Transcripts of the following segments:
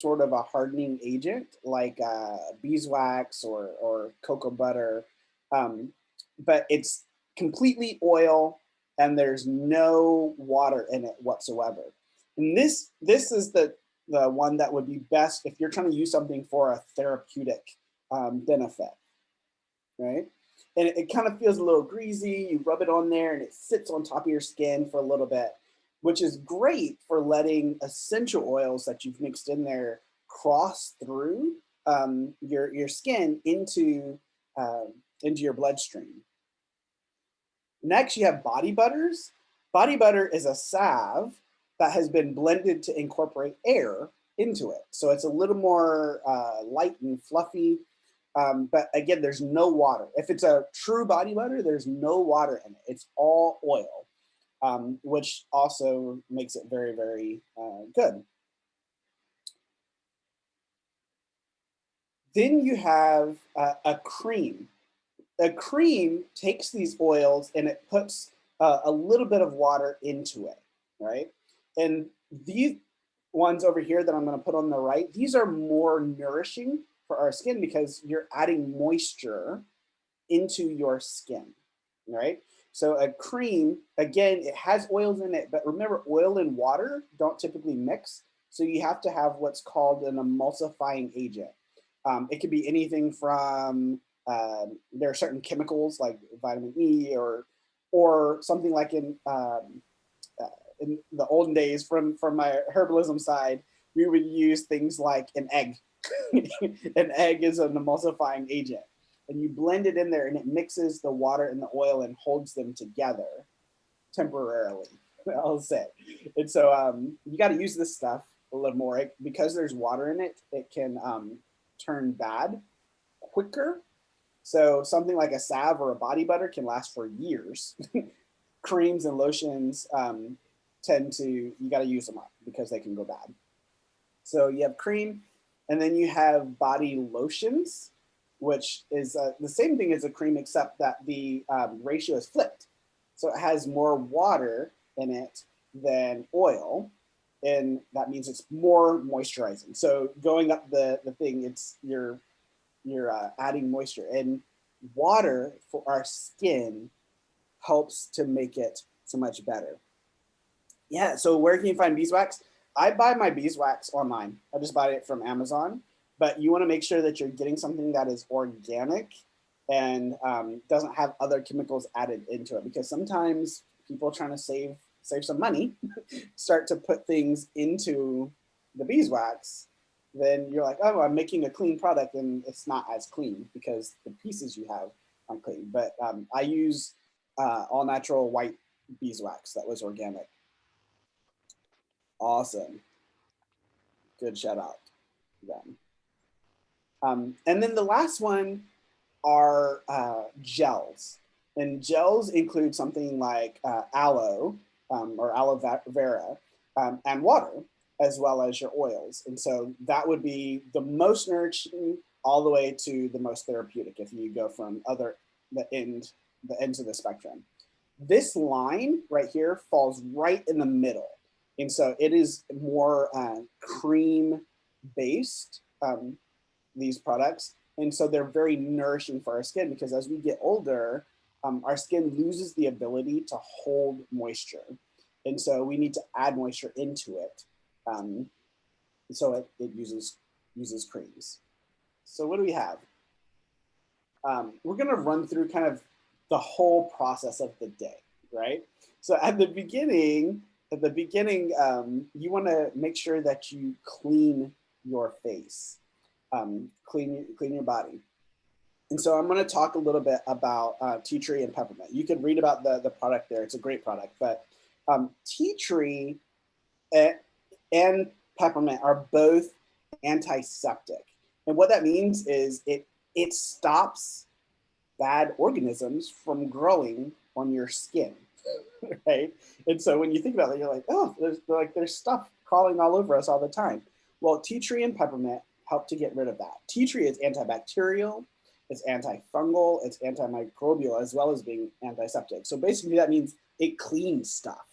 sort of a hardening agent like beeswax or cocoa butter, um, but it's completely oil and there's no water in it whatsoever. And this is the one that would be best if you're trying to use something for a therapeutic benefit, right? And it kind of feels a little greasy. You rub it on there and it sits on top of your skin for a little bit, which is great for letting essential oils that you've mixed in there cross through your skin um, into your bloodstream. Next, you have body butters. Body butter is a salve that has been blended to incorporate air into it. So it's a little more light and fluffy. But again, there's no water. If it's a true body butter, there's no water in it. It's all oil, which also makes it very, very good. Then you have a cream. A cream takes these oils and it puts a little bit of water into it, right? And these ones over here that I'm going to put on the right, these are more nourishing for our skin because you're adding moisture into your skin, right? So a cream, again, it has oils in it, but remember, oil and water don't typically mix. So you have to have what's called an emulsifying agent. It could be anything from there are certain chemicals like vitamin E or something like in the olden days from my herbalism side, we would use things like an egg. An egg is an emulsifying agent, and you blend it in there, and it mixes the water and the oil and holds them together temporarily. I'll say, and so you got to use this stuff a little more because there's water in it. It can turn bad quicker. So something like a salve or a body butter can last for years. Creams and lotions tend to you got to use them up because they can go bad. So you have cream, and then you have body lotions, which is the same thing as a cream, except that the ratio is flipped. So it has more water in it than oil, and that means it's more moisturizing. So going up the thing, it's you're adding moisture, and water for our skin helps to make it so much better. Yeah. So where can you find beeswax? I buy my beeswax online. I just buy it from Amazon. But you want to make sure that you're getting something that is organic and doesn't have other chemicals added into it, because sometimes people trying to save some money start to put things into the beeswax. Then you're like, oh, I'm making a clean product, and it's not as clean because the pieces you have aren't clean. But I use all natural white beeswax that was organic. Awesome. Good shout out to them. And then the last one are gels. And gels include something like aloe or aloe vera and water, as well as your oils. And so that would be the most nourishing all the way to the most therapeutic if you go from the end the ends of the spectrum. This line right here falls right in the middle. And so it is more cream based, these products. And so they're very nourishing for our skin because as we get older, our skin loses the ability to hold moisture. And so we need to add moisture into it. Um, so it uses creams. So what do we have? We're going to run through kind of the whole process of the day, right? So at the beginning, you want to make sure that you clean your face, clean your body. And so I'm going to talk a little bit about tea tree and peppermint. You can read about the product there. It's a great product. But tea tree and peppermint are both antiseptic. And what that means is it stops bad organisms from growing on your skin, right? And so when you think about it, you're like, oh, there's stuff crawling all over us all the time. Well, tea tree and peppermint help to get rid of that. Tea tree is antibacterial, it's antifungal, it's antimicrobial, as well as being antiseptic. So basically, that means it cleans stuff,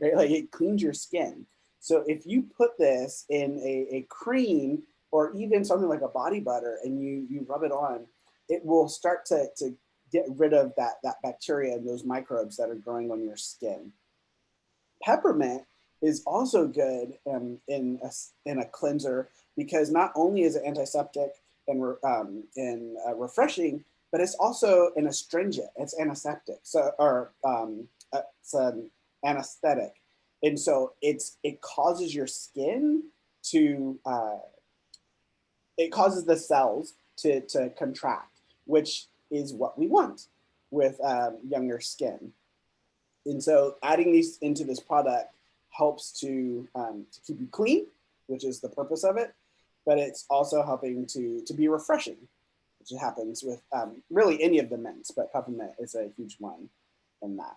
right? Like it cleans your skin. So if you put this in a cream or even something like a body butter and you rub it on, it will start to get rid of that bacteria and those microbes that are growing on your skin. Peppermint is also good in a cleanser because not only is it antiseptic and refreshing, but it's also an astringent. It's antiseptic, so or it's an anesthetic, and so it causes your skin to it causes the cells to contract, which is what we want with younger skin. And so adding these into this product helps to keep you clean, which is the purpose of it, but it's also helping to be refreshing, which happens with really any of the mints, but peppermint is a huge one in that.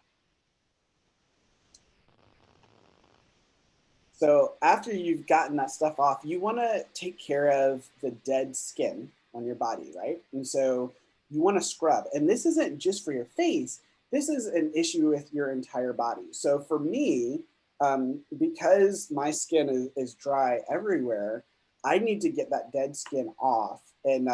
So after you've gotten that stuff off, you want to take care of the dead skin on your body, right? And so you want to scrub. And this isn't just for your face. This is an issue with your entire body. So for me, because my skin is dry everywhere, I need to get that dead skin off. And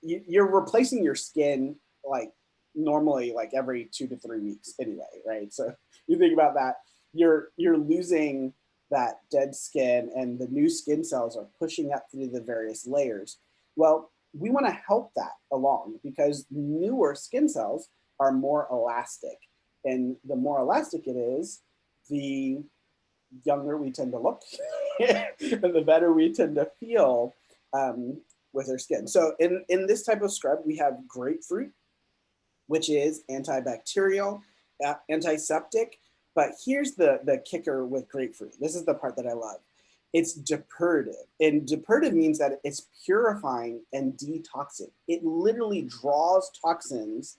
you're replacing your skin like normally like every 2 to 3 weeks anyway, right? So you think about that, you're losing that dead skin and the new skin cells are pushing up through the various layers. Well, we want to help that along because newer skin cells are more elastic. And the more elastic it is, the younger we tend to look and the better we tend to feel with our skin. So in this type of scrub, we have grapefruit, which is antibacterial, antiseptic. But here's the kicker with grapefruit. This is the part that I love. It's depurative. And depurative means that it's purifying and detoxing. It literally draws toxins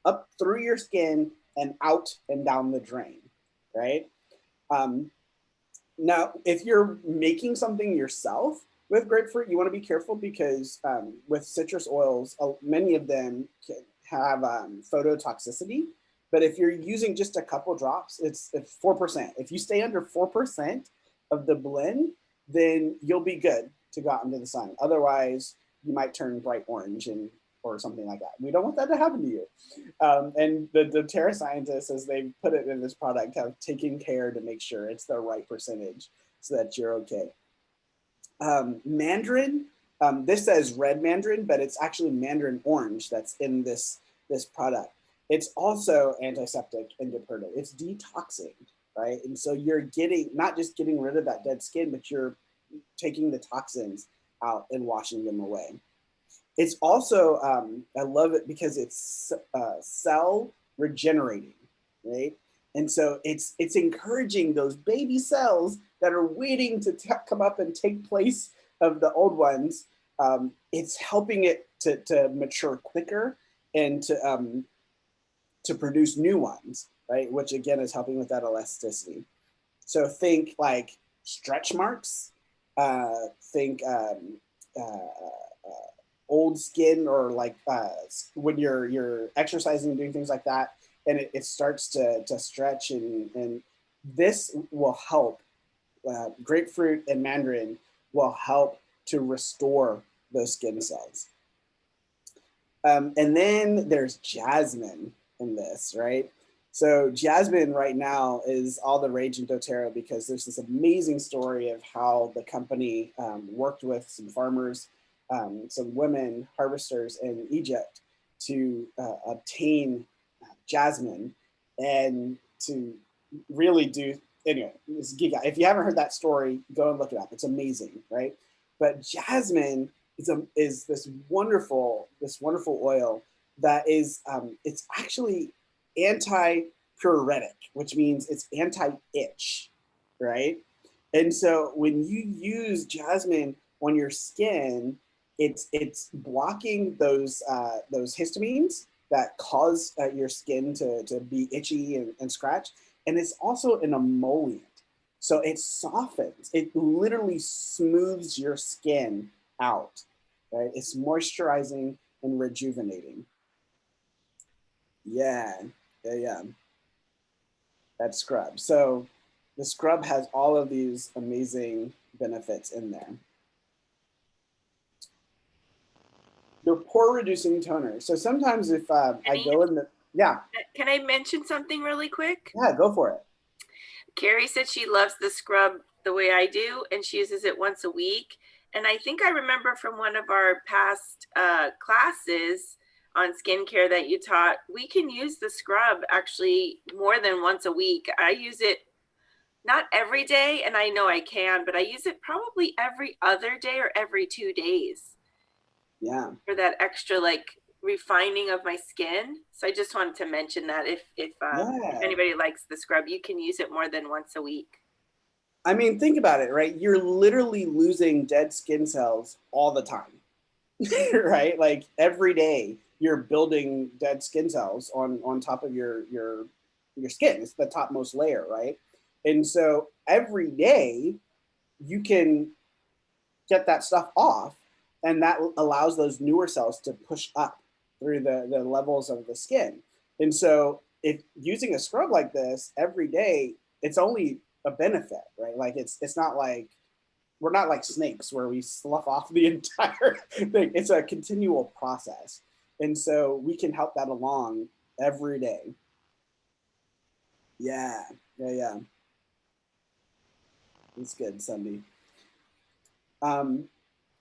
up through your skin and out and down the drain, right? Um, Now, if you're making something yourself with grapefruit, you want to be careful because with citrus oils, many of them can have phototoxicity. But if you're using just a couple drops, it's 4%. If you stay under 4% of the blend, then you'll be good to go out into the sun. Otherwise, you might turn bright orange and or something like that. We don't want that to happen to you. And the Terra scientists, as they put it in this product, have taken care to make sure it's the right percentage so that you're okay. Mandarin, this says red mandarin, but it's actually mandarin orange that's in this product. It's also antiseptic and depurative. It's detoxing, right? And so you're getting not just getting rid of that dead skin, but you're taking the toxins out and washing them away. It's also, I love it because it's cell regenerating, right? And so it's encouraging those baby cells that are waiting to come up and take place of the old ones. It's helping it to mature quicker and to produce new ones, right? Which again is helping with that elasticity. So think like stretch marks, think old skin or like when you're exercising and doing things like that and it starts to stretch and this will help grapefruit and mandarin will help to restore those skin cells. And then there's jasmine in this, right? So jasmine right now is all the rage in doTERRA because there's this amazing story of how the company worked with some farmers, some women harvesters in Egypt to obtain jasmine and to really do, anyway, this giga. If you haven't heard that story, go and look it up. It's amazing, right? But jasmine is this wonderful oil that is it's actually anti-pruritic, which means it's anti-itch, right? And so when you use jasmine on your skin, it's blocking those histamines that cause your skin to be itchy and scratch, and it's also an emollient. So it softens, it literally smooths your skin out, right? It's moisturizing and rejuvenating. Yeah, yeah, yeah. That scrub. So The scrub has all of these amazing benefits in there. They're pore reducing toner. So sometimes if I go in the, yeah. Can I mention something really quick? Yeah, go for it. Carrie said she loves the scrub the way I do, and she uses it once a week. And I think I remember from one of our past classes on skincare that you taught, we can use the scrub actually more than once a week. I use it not every day, and I know I can, but I use it probably every other day or every 2 days. Yeah. For that extra like refining of my skin. So I just wanted to mention that if Yeah. anybody likes the scrub, you can use it more than once a week. I mean, think about it, right? You're literally losing dead skin cells all the time, right? Like every day you're building dead skin cells on top of your skin. It's the topmost layer, right? And so every day you can get that stuff off, and that allows those newer cells to push up through the levels of the skin. And so if using a scrub like this every day, it's only a benefit, right? Like it's not like we're not like snakes where we slough off the entire thing. It's a continual process. And so we can help that along every day. Yeah. Yeah, yeah. It's good, Sunday. Um,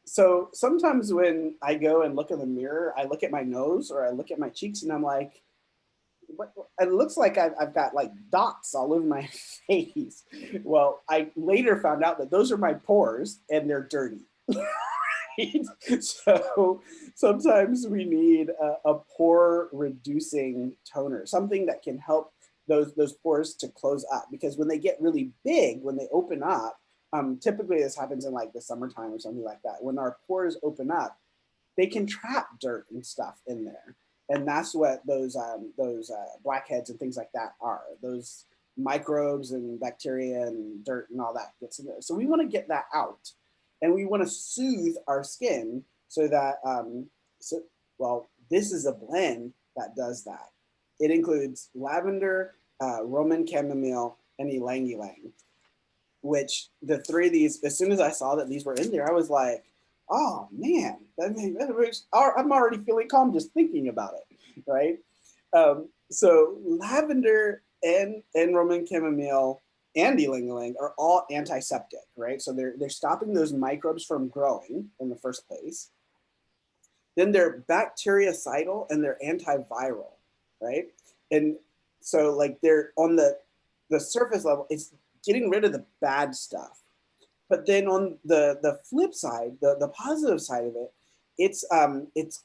so sometimes when I go and look in the mirror, I look at my nose or I look at my cheeks and I'm like, what, it looks like I've got like dots all over my face. Well, I later found out that those are my pores and they're dirty. Right? So sometimes we need a pore reducing toner, something that can help those pores to close up, because when they get really big, when they open up, typically this happens in like the summertime or something like that. When our pores open up, they can trap dirt and stuff in there, and that's what those blackheads and things like that are. Those microbes and bacteria and dirt and all that gets in there. So we want to get that out, and we want to soothe our skin so that well, this is a blend that does that. It includes lavender, Roman chamomile, and ylang ylang, which the three of these, as soon as I saw that these were in there, I was like, oh man, I'm already feeling calm just thinking about it, right? So lavender and Roman chamomile and ylang ylang are all antiseptic, right? So they're stopping those microbes from growing in the first place. Then they're bactericidal and they're antiviral, right? And so like they're on the surface level, it's getting rid of the bad stuff. But then on the flip side, the positive side of it, it's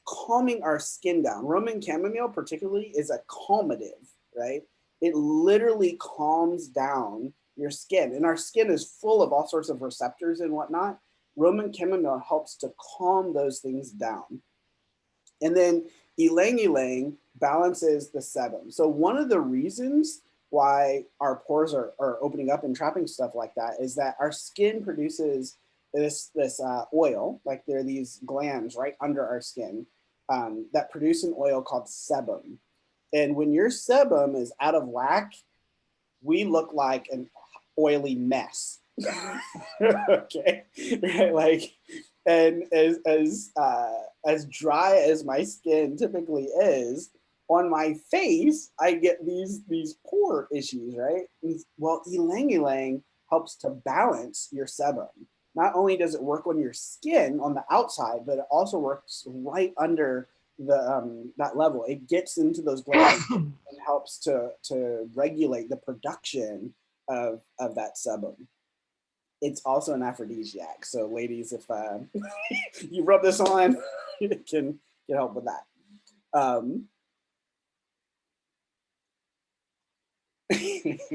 calming our skin down. Roman chamomile particularly is a calmative, right? It literally calms down your skin, and our skin is full of all sorts of receptors and whatnot. Roman chamomile helps to calm those things down. And then ylang ylang balances the sebum. So one of the reasons why our pores are opening up and trapping stuff like that is that our skin produces this oil, like there are these glands right under our skin that produce an oil called sebum. And when your sebum is out of whack, we look like an oily mess. Okay, right? Like, and as dry as my skin typically is, on my face, I get these pore issues, right? Well, ylang ylang helps to balance your sebum. Not only does it work on your skin on the outside, but it also works right under the that level. It gets into those glands and helps to regulate the production of that sebum. It's also an aphrodisiac. So, ladies, if you rub this on, it can help with that. Um, Can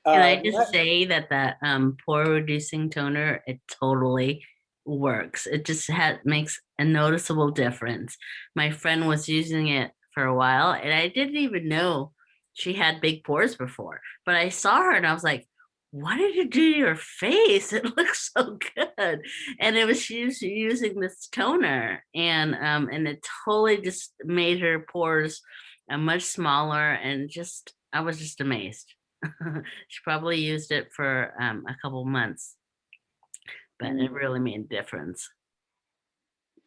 I just say that the pore reducing toner, it totally works. It just makes a noticeable difference. My friend was using it for a while, and I didn't even know she had big pores before. But I saw her, and I was like, "What did you do to your face? It looks so good." And it was she was using this toner, and it totally just made her pores much smaller, and just I was just amazed. She probably used it for a couple months, but it really made a difference.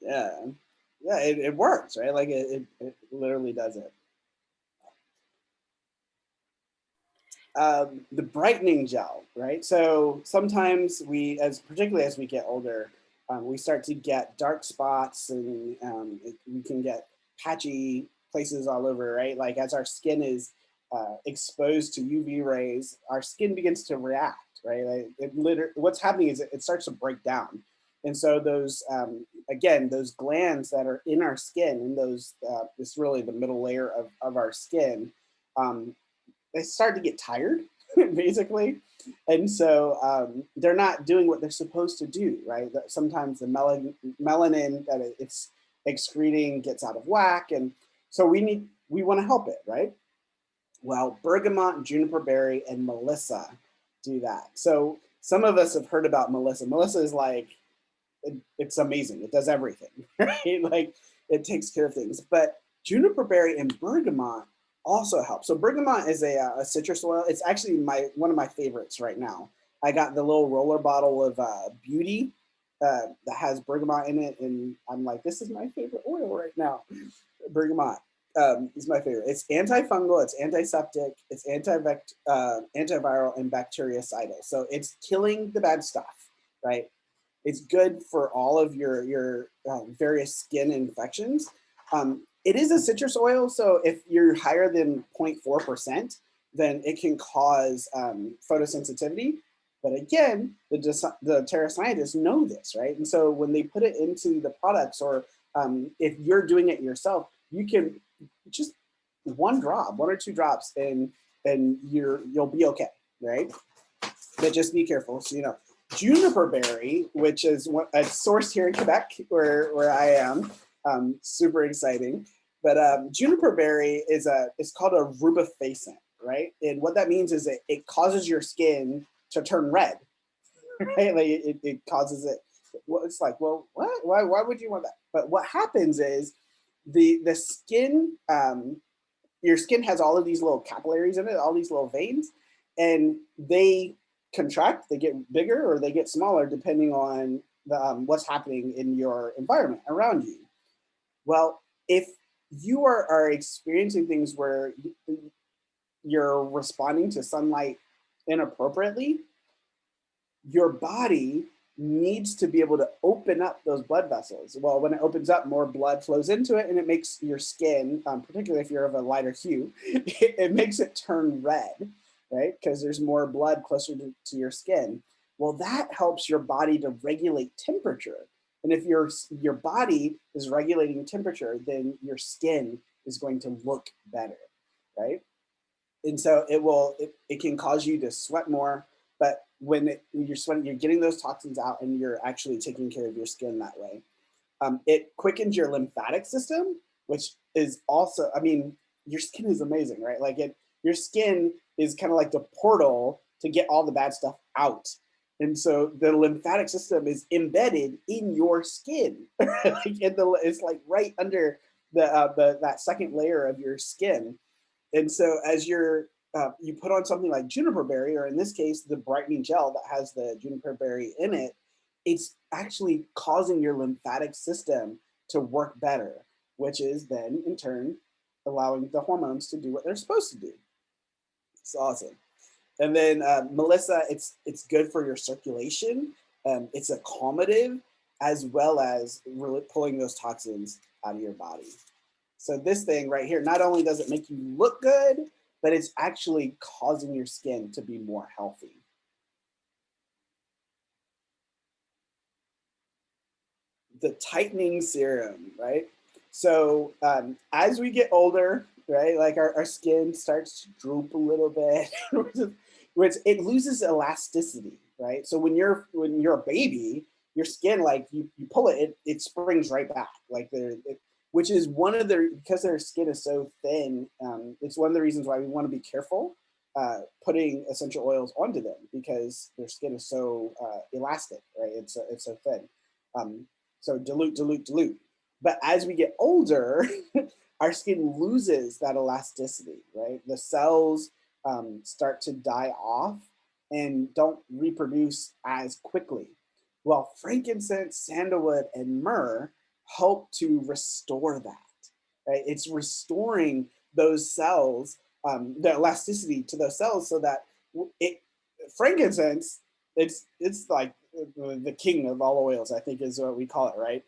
Yeah, yeah, it works, right? Like it literally does it. The brightening gel, right? So sometimes we, as particularly as we get older, we start to get dark spots, and we can get patchy places all over, right? Like as our skin is exposed to UV rays, our skin begins to react, right? Like what's happening is it starts to break down, and so those again, those glands that are in our skin, and those this really the middle layer of our skin. Um, they start to get tired, basically, and so they're not doing what they're supposed to do, right? Sometimes the melanin that it's excreting gets out of whack, and so we want to help it, right? Well, bergamot, juniper berry, and melissa do that. So some of us have heard about melissa. Melissa is like it's amazing. It does everything, right? Like it takes care of things. But juniper berry and bergamot also help. So bergamot is a citrus oil. It's actually one of my favorites right now. I got the little roller bottle of Beauty that has bergamot in it, and I'm like, this is my favorite oil right now. Bergamot is my favorite. It's antifungal, it's antiseptic, it's antiviral, and bactericidal. So it's killing the bad stuff, right? It's good for all of your various skin infections. It is a citrus oil, so if you're higher than 0.4%, then it can cause photosensitivity. But again, the Terra scientists know this, right? And so when they put it into the products, or if you're doing it yourself, you can just one or two drops, and you'll be okay, right? But just be careful. So juniper berry, which is it's sourced here in Quebec, where I am. Super exciting. But juniper berry is it's called a rubefacin, right? And what that means is it causes your skin to turn red, right? Like it causes it. Well, it's like, well, what? Why would you want that? But what happens is the skin, your skin has all of these little capillaries in it, all these little veins, and they contract, they get bigger or they get smaller depending on what's happening in your environment around you. Well, if you are experiencing things where you're responding to sunlight inappropriately, your body needs to be able to open up those blood vessels. Well, when it opens up, more blood flows into it, and it makes your skin, particularly if you're of a lighter hue, it makes it turn red, right? Because there's more blood closer to your skin. Well, that helps your body to regulate temperature. And if your body is regulating temperature, then your skin is going to look better, right? And so it can cause you to sweat more, but when you're sweating, you're getting those toxins out, and you're actually taking care of your skin that way. It quickens your lymphatic system, which is also, I mean, your skin is amazing, right? Like your skin is kind of like the portal to get all the bad stuff out. And so the lymphatic system is embedded in your skin. Like it's like right under the that second layer of your skin. And so as you put on something like juniper berry, or in this case, the brightening gel that has the juniper berry in it, it's actually causing your lymphatic system to work better, which is then in turn allowing the hormones to do what they're supposed to do. It's awesome. And then Melissa, it's good for your circulation. It's a calmative, as well as really pulling those toxins out of your body. So this thing right here, not only does it make you look good, but it's actually causing your skin to be more healthy. The tightening serum, right? So as we get older, right, like our skin starts to droop a little bit, which it loses elasticity, right? So when you're a baby, your skin, like you pull it springs right back, like which is one of because their skin is so thin. It's one of the reasons why we want to be careful putting essential oils onto them, because their skin is so elastic, right? It's so thin. So dilute. But as we get older, our skin loses that elasticity, right? The cells start to die off and don't reproduce as quickly. Well, frankincense, sandalwood, and myrrh help to restore that, right? It's restoring those cells, the elasticity to those cells, so that it frankincense, it's like the king of all oils, I think is what we call it, right?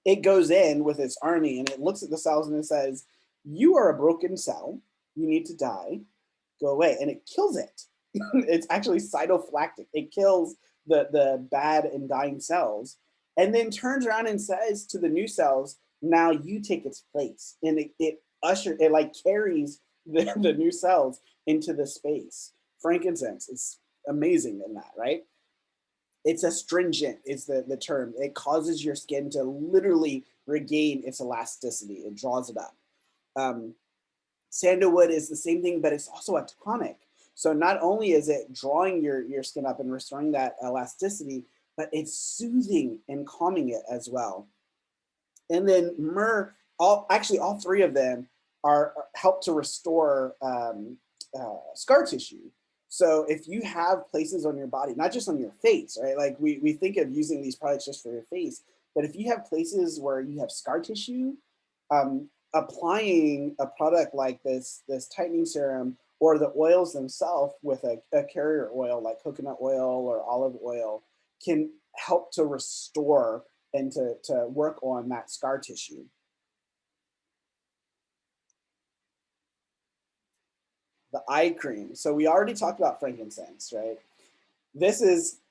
It goes in with its army and it looks at the cells and it says, "You are a broken cell. You need to die. Go away," and it kills it. It's actually cytophilactic. It kills the bad and dying cells, and then turns around and says to the new cells, "Now you take its place," and it like carries the new cells into the space. Frankincense is amazing in that, right? It's astringent is the term. It causes your skin to literally regain its elasticity. It draws it up. Um, Sandalwood is the same thing, but it's also a tonic. So not only is it drawing your skin up and restoring that elasticity, but it's soothing and calming it as well. And then myrrh, all three of them are help to restore scar tissue. So if you have places on your body, not just on your face, right? Like we think of using these products just for your face, but if you have places where you have scar tissue, applying a product like this tightening serum or the oils themselves with a carrier oil like coconut oil or olive oil can help to restore and to work on that scar tissue. The eye cream. So we already talked about frankincense, right? This is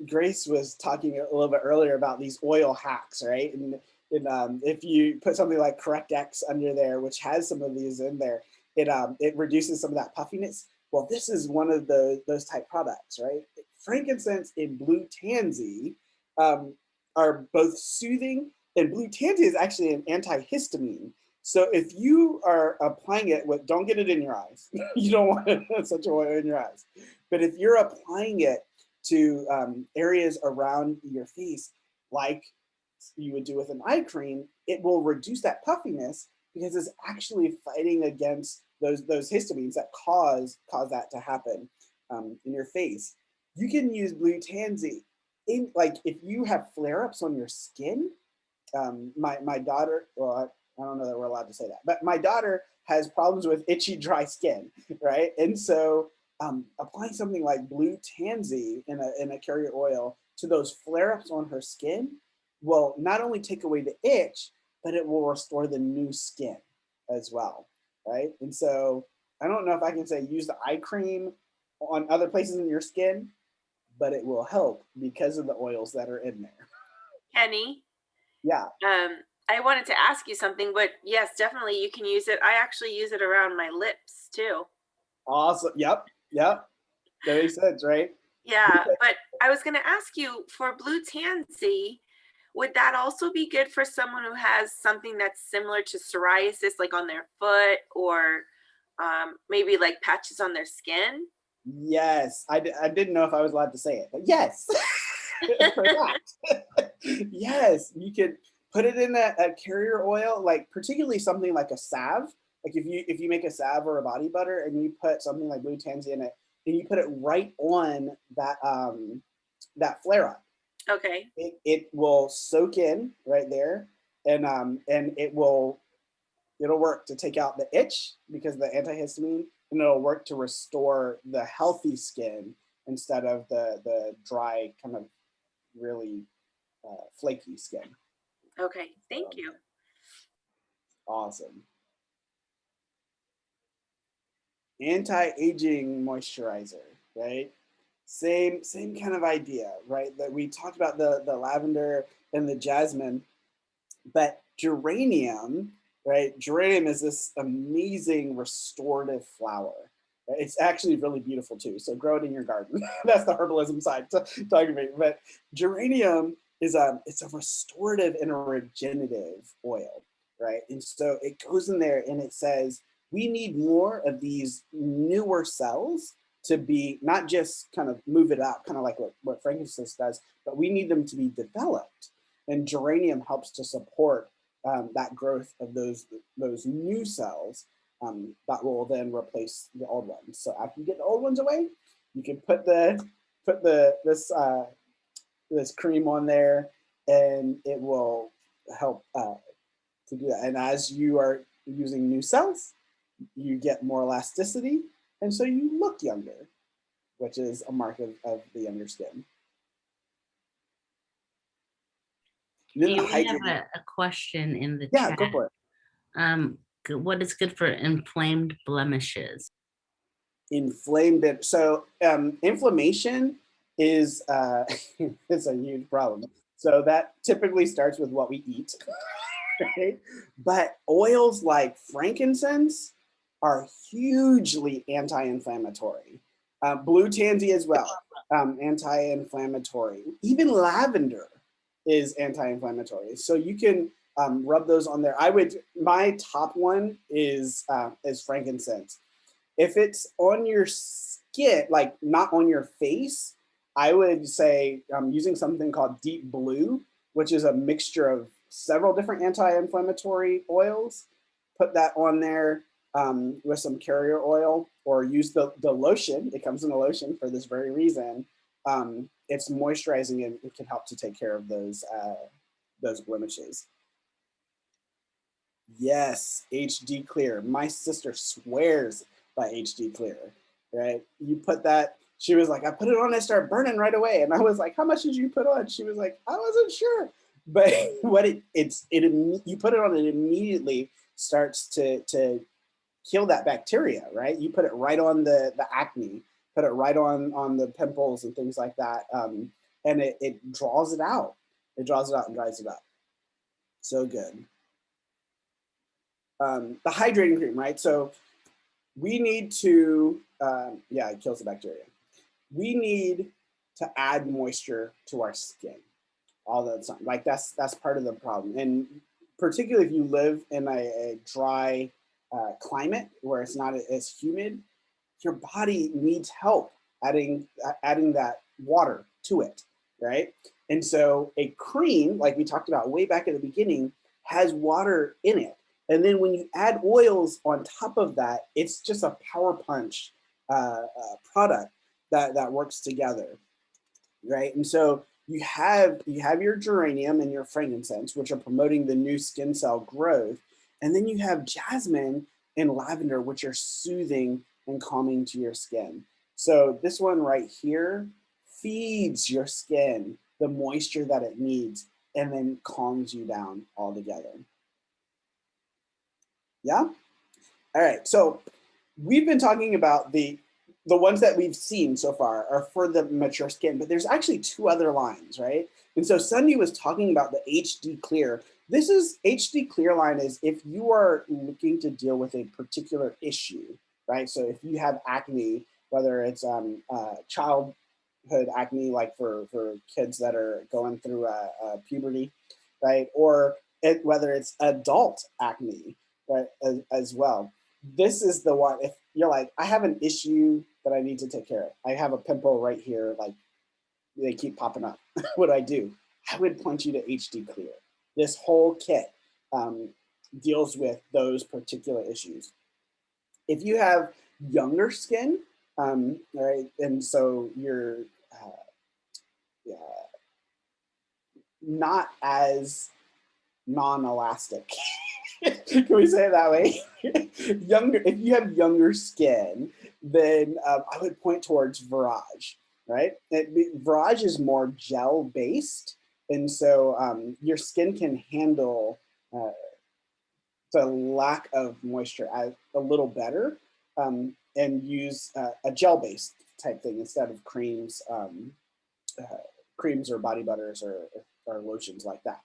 Grace was talking a little bit earlier about these oil hacks, right? And if you put something like CorrectX under there, which has some of these in there, it reduces some of that puffiness. Well, this is one of those type products, right? Frankincense and blue tansy are both soothing, and blue tansy is actually an antihistamine. So if you are applying it with, don't get it in your eyes. You don't want such oil in your eyes. But if you're applying it to areas around your face, like you would do with an eye cream, it will reduce that puffiness because it's actually fighting against those histamines that cause that to happen in your face. You can use blue tansy in, like, if you have flare-ups on your skin. My daughter, well, I don't know that we're allowed to say that, but my daughter has problems with itchy, dry skin, right? And so applying something like blue tansy in a carrier oil to those flare-ups on her skin will not only take away the itch, but it will restore the new skin as well, right? And so I don't know if I can say use the eye cream on other places in your skin, but it will help because of the oils that are in there. Kenny, Yeah. I wanted to ask you something, but yes, definitely you can use it. I actually use it around my lips too. Awesome. Yep. That makes sense, right? Yeah, but I was going to ask you for blue tansy, would that also be good for someone who has something that's similar to psoriasis, like on their foot or maybe like patches on their skin? Yes. I didn't know if I was allowed to say it, but yes. For that. Yes, you could put it in a carrier oil, like particularly something like a salve. Like if you make a salve or a body butter and you put something like blue tansy in it, and you put it right on that flare up. Okay. It will soak in right there, and it'll work to take out the itch because of the antihistamine, and it'll work to restore the healthy skin instead of the dry, kind of really flaky skin. Okay, thank you. Awesome. Anti-aging moisturizer, right? Same kind of idea, right? That we talked about the lavender and the jasmine, but geranium, right? Geranium is this amazing restorative flower. It's actually really beautiful too. So grow it in your garden. That's the herbalism side talking about. But geranium is it's a restorative and a regenerative oil, right? And so it goes in there and it says we need more of these newer cells to be not just kind of move it up, kind of like what frankincense does, but we need them to be developed. And geranium helps to support that growth of those new cells. that will then replace the old ones. So after you get the old ones away, you can put this cream on there, and it will help to do that. And as you are using new cells, you get more elasticity, and so you look younger, which is a mark of the younger skin. And then Hey, the we have hydrating. a question in the Yeah, chat. go for it. What is good for inflamed blemishes? Inflamed. So inflammation is is a huge problem. So that typically starts with what we eat, right? But oils like frankincense are hugely anti-inflammatory. Blue tansy as well, anti-inflammatory. Even lavender is anti-inflammatory. So you can rub those on there. My top one is frankincense. If it's on your skin, like not on your face, I would say using something called Deep Blue, which is a mixture of several different anti-inflammatory oils. Put that on there with some carrier oil, or use the lotion. It comes in a lotion for this very reason. It's moisturizing, and it can help to take care of those blemishes. Yes, HD Clear. My sister swears by HD Clear, right? You put that, she was like, I put it on, I started burning right away. And I was like, how much did you put on? She was like, I wasn't sure. But what you put it on, it immediately starts to kill that bacteria, right? You put it right on the acne, put it right on the pimples and things like that. And it draws it out. It draws it out and dries it up. So good. The hydrating cream, right? So we need to, yeah, it kills the bacteria. We need to add moisture to our skin all the time. Like that's part of the problem. And particularly if you live in a dry climate where it's not as humid, your body needs help adding that water to it, right? And so a cream, like we talked about way back at the beginning, has water in it. And then when you add oils on top of that, it's just a power punch product that works together, right? And so you have your geranium and your frankincense, which are promoting the new skin cell growth, and then you have jasmine and lavender, which are soothing and calming to your skin. So this one right here feeds your skin the moisture that it needs, and then calms you down altogether. Yeah. All right. So we've been talking about the ones that we've seen so far are for the mature skin, but there's actually two other lines, right? And so Sunny was talking about the HD Clear. This is HD Clear line is if you are looking to deal with a particular issue, right? So if you have acne, whether it's childhood acne, like for kids that are going through puberty, right? Or whether it's adult acne, right, as well. This is the one, if you're like, I have an issue that I need to take care of. I have a pimple right here, like they keep popping up. What do I do? I would point you to HD Clear. This whole kit deals with those particular issues. If you have younger skin, right, and so you're not as non-elastic. Can we say it that way? If you have younger skin, then I would point towards Virage, right? Virage is more gel based, and so your skin can handle the lack of moisture a little better, and use a gel based type thing instead of creams, creams or body butters or lotions like that.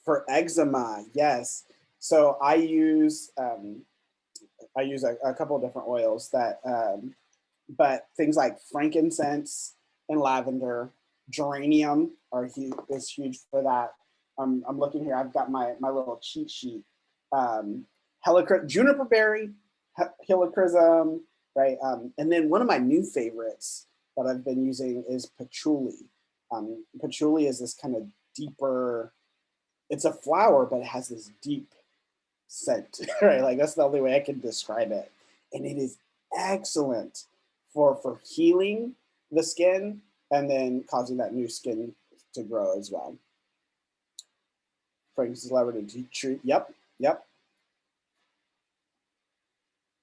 For eczema, yes. So I use a couple of different oils that, but things like frankincense and lavender, geranium is huge for that. I'm looking here. I've got my little cheat sheet. Juniper berry, helichrysum, right? And then one of my new favorites that I've been using is patchouli. Patchouli is this kind of deeper. It's a flower, but it has this deep scent, right? Like that's the only way I can describe it. And it is excellent for healing the skin and then causing that new skin to grow as well. Fragrance celebrity treat. Yep, yep.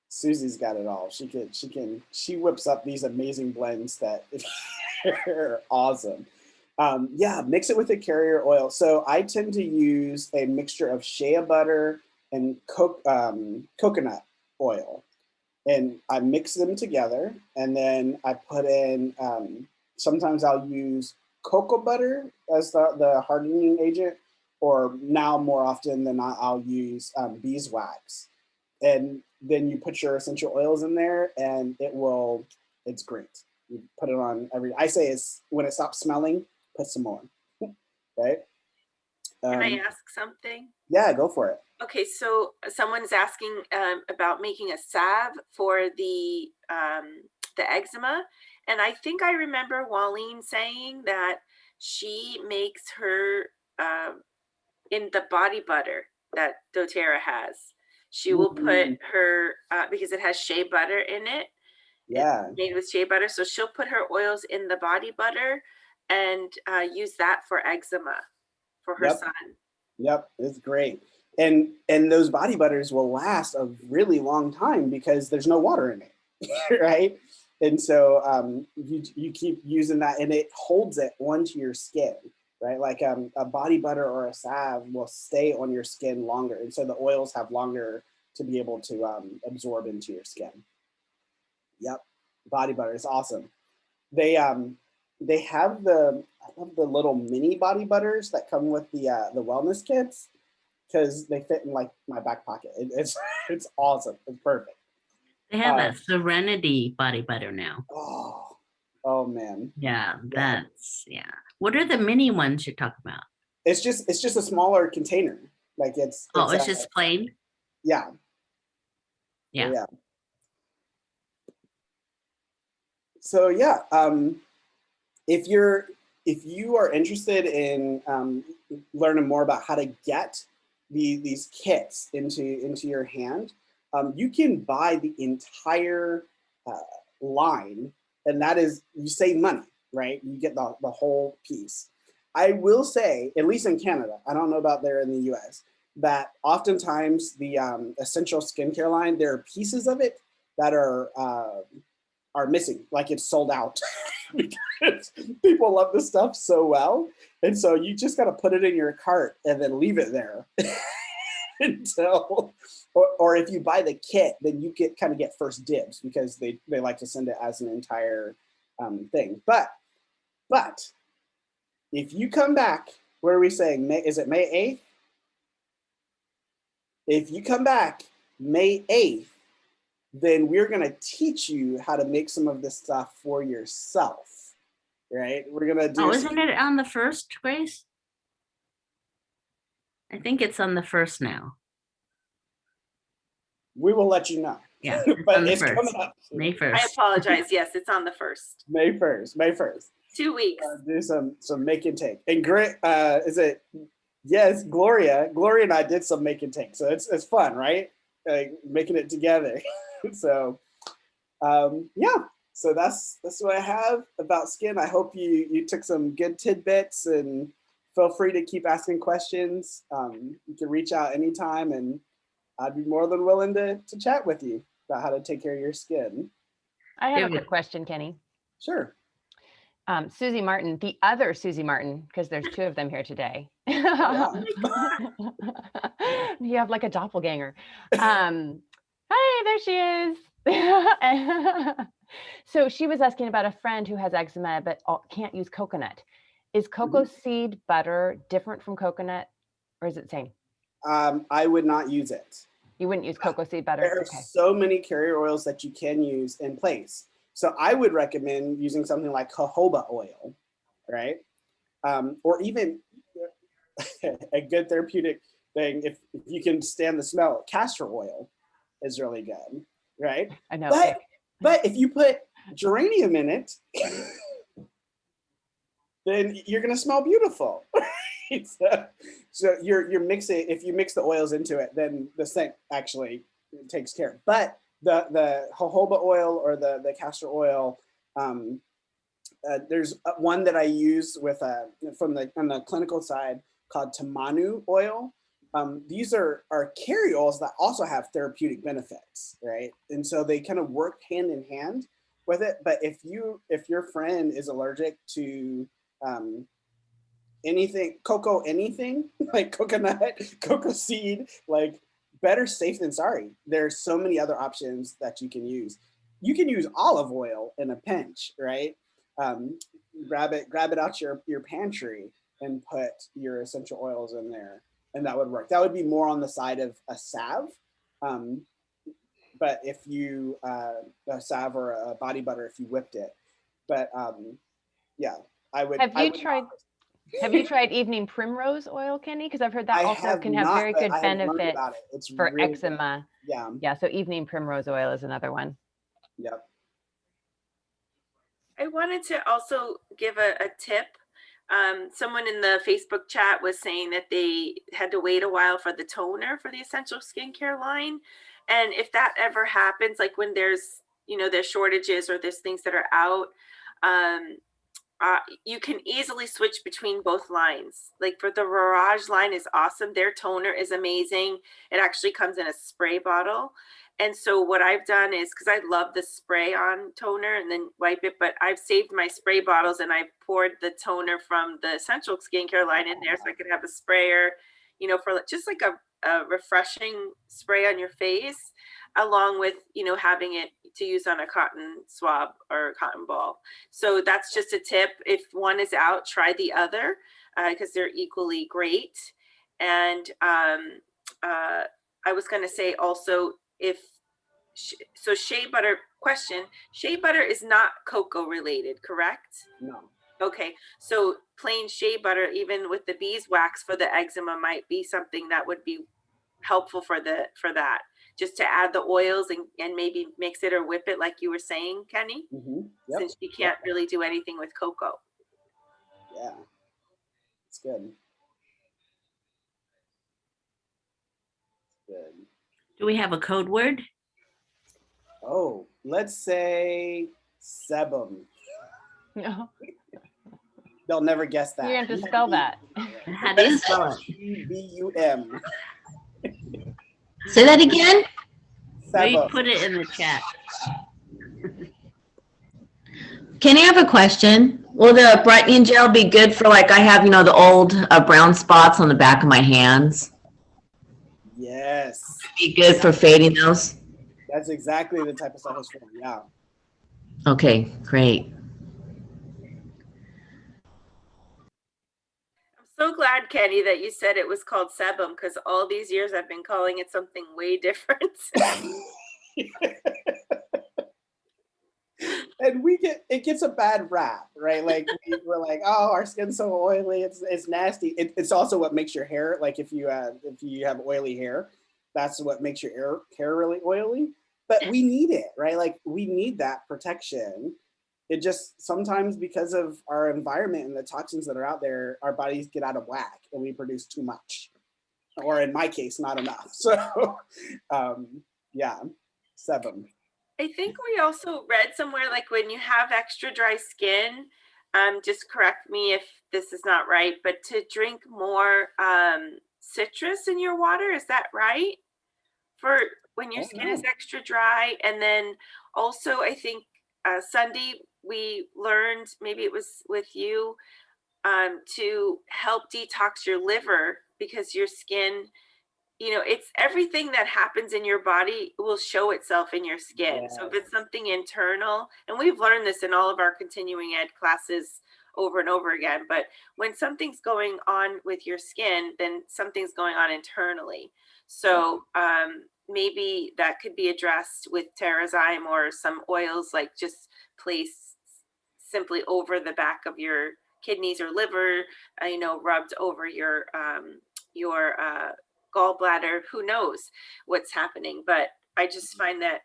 Susie's got it all. She whips up these amazing blends that are awesome. Yeah, mix it with a carrier oil. So I tend to use a mixture of shea butter and coconut oil, and I mix them together. And then I put in. Sometimes I'll use cocoa butter as the hardening agent, or now more often than not, I'll use beeswax. And then you put your essential oils in there, and it's great. You put it on I say is when it stops smelling, put some more, right? Can I ask something? Yeah, go for it. Okay, so someone's asking about making a salve for the eczema, and I think I remember Walleen saying that she makes her in the body butter that doTERRA has. She will put her because it has shea butter in it. Yeah, it's made with shea butter, so she'll put her oils in the body butter and use that for eczema for her son. Yep, it's great. And those body butters will last a really long time because there's no water in it, right? And so you keep using that, and it holds it onto your skin, right? Like a body butter or a salve will stay on your skin longer, and so the oils have longer to be able to absorb into your skin. Yep, body butter is awesome. They have I love the little mini body butters that come with the wellness kits, because they fit in like my back pocket. It's awesome. It's perfect. They have that Serenity body butter now. Oh man. Yeah, yeah. What are the mini ones you're talking about? It's just a smaller container. Like it's just plain? Yeah. Yeah. Yeah. So yeah, if you are interested in learning more about how to get these kits into your hand, you can buy the entire line, and that is, you save money, right? You get the whole piece. I will say, at least in Canada, I don't know about there in the US, that oftentimes the essential skincare line, there are pieces of it that are missing, like it's sold out because people love this stuff so well. And so you just got to put it in your cart and then leave it there until, or if you buy the kit, then you kind of get first dibs because they like to send it as an entire thing. But if you come back, what are we saying? Is it May 8th? If you come back May 8th, then we're going to teach you how to make some of this stuff for yourself, right? We're going to do. Oh, isn't it on the 1st, Grace? I think it's on the 1st now. We will let you know. Yeah, but it's coming up. May 1st. I apologize. Yes, it's on the 1st. May 1st. 2 weeks. Do some make and take. And great, is it? Yes, Gloria and I did some make and take. So it's fun, right? Like making it together. So yeah, so that's what I have about skin. I hope you took some good tidbits, and feel free to keep asking questions. You can reach out anytime, and I'd be more than willing to chat with you about how to take care of your skin. I have a quick question, Kenny. Sure. Susie Martin, the other Susie Martin, because there's 2 of them here today. Yeah. You have like a doppelganger. Hi, there she is. So she was asking about a friend who has eczema but can't use coconut. Is cocoa seed butter different from coconut, or is it the same? I would not use it. You wouldn't use cocoa seed butter? There are so many carrier oils that you can use in place. So I would recommend using something like jojoba oil, right? Or even a good therapeutic thing, if you can stand the smell, castor oil is really good, right? I know. But if you put geranium in it, then you're gonna smell beautiful. So you're mixing. If you mix the oils into it, then the scent actually takes care. But the jojoba oil or the castor oil, there's one that I use with on the clinical side called Tamanu oil. These are carry oils that also have therapeutic benefits, right? And so they kind of work hand in hand with it. But if your friend is allergic to anything, anything like coconut, cocoa seed, like better safe than sorry. There's so many other options that you can use. You can use olive oil in a pinch, right? Grab it out your pantry and put your essential oils in there, and that would work. That would be more on the side of a salve. But if you a salve or a body butter, if you whipped it, but yeah, I would. Have you tried evening primrose oil, Kenny? Because I've heard that also can have very good benefits for really eczema. Good. Yeah. So evening primrose oil is another one. Yep. I wanted to also give a tip. Someone in the Facebook chat was saying that they had to wait a while for the toner for the essential skincare line. And if that ever happens, like when there's shortages or there's things that are out, you can easily switch between both lines. Like for the Rorage line is awesome. Their toner is amazing. It actually comes in a spray bottle. And so what I've done is, because I love the spray on toner and then wipe it, but I've saved my spray bottles and I've poured the toner from the essential skincare line in there so I could have a sprayer, for just like a refreshing spray on your face, along with, having it to use on a cotton swab or a cotton ball. So that's just a tip. If one is out, try the other because they're equally great. And I was going to say also, shea butter is not cocoa related, correct? No. Okay, so plain shea butter, even with the beeswax for the eczema, might be something that would be helpful for that. Just to add the oils and maybe mix it or whip it, like you were saying, Kenny. Mm-hmm. Yep. Since you can't really do anything with cocoa. Yeah, it's good. Good. Do we have a code word? Oh, let's say sebum. No. They'll never guess that. You're going to have to spell that. How do you spell it? Sebum. Say that again. We put it in the chat. Can I have a question? Will the brightening gel be good for, like, I have, the old brown spots on the back of my hands? Yes. Be good for fading those? That's exactly the type of stuff it's for. Yeah. Okay, great. So glad, Kenny, that you said it was called sebum, because all these years I've been calling it something way different. And it gets a bad rap, right? Like we're like, oh, our skin's so oily, it's nasty. It's also what makes your hair, like if you have oily hair, that's what makes your hair really oily. But we need it, right? Like we need that protection. It just sometimes, because of our environment and the toxins that are out there, our bodies get out of whack and we produce too much, or in my case, not enough. So, yeah, sebum. I think we also read somewhere, like when you have extra dry skin, just correct me if this is not right, but to drink more citrus in your water, is that right? For when your skin is extra dry. And then also, I think Sunday, we learned, maybe it was with you, to help detox your liver, because your skin, it's everything that happens in your body will show itself in your skin. Yes. So if it's something internal, and we've learned this in all of our continuing ed classes over and over again, but when something's going on with your skin, then something's going on internally. So maybe that could be addressed with Terrazyme or some oils, like just place simply over the back of your kidneys or liver, rubbed over your gallbladder. Who knows what's happening? But I just find that,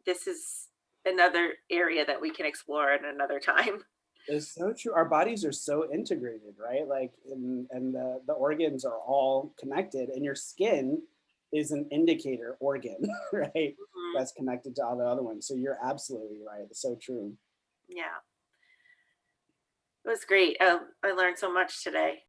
this is another area that we can explore at another time. It's so true. Our bodies are so integrated, right? Like, and the organs are all connected, and your skin is an indicator organ, right? Mhm. That's connected to all the other ones. So you're absolutely right. It's so true. Yeah. It was great. I learned so much today.